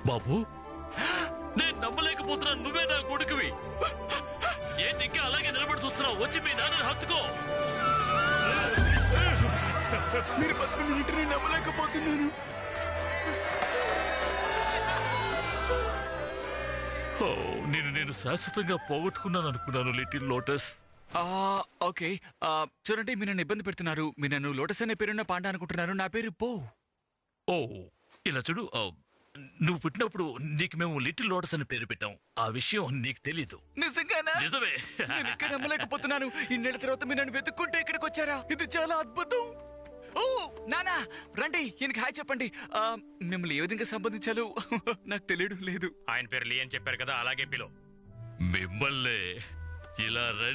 బాబు నేను నమ్మలేకపోతున్నాను, నువ్వే నా కొడుకువి. ఏంటి ఇంకా అలాగే నిలబడి చూస్తున్నావు? వచ్చి మీ నాన్నని హత్తుకో. మీరు బతుకున్నట్టు నేను నమ్మలేకపోతున్నాను. నేను శాశ్వతంగా పోగొట్టుకున్నాను అనుకున్నాను లిటిల్ లోటస్. ఓకే, చూడండి, మీరు నన్ను ఇబ్బంది పెడుతున్నారు. మీరు నన్ను లోటస్ అనే పేరున్న పాండా అనుకుంటున్నారు. నా పేరు పో. ఓ ఇలా చూడు, నువ్వు పుట్టినప్పుడు నీకు మేము లిటిల్ లోటస్ అని పేరు పెట్టాం. ఆ విషయం నీకు తెలీదు. నిజంగానా? నిజమే. నేను ఇంకా నమ్మలేకపోతున్నాను. ఇన్నేళ్ల తర్వాత మీరు నన్ను వెతుక్కుంటే ఇక్కడికి వచ్చారా? ఇది చాలా అద్భుతం. ఓ నానా, రండి, ఈయనకి హాయ్ చెప్పండి. మిమ్మల్ని ఏ విధంగా సంబంధించాలో నాకు తెలియడం లేదు. ఆయన పేరు లీ అని చెప్పారు కదా, అలాగే పిలు. మిమ్మల్ని ఇలా రండి.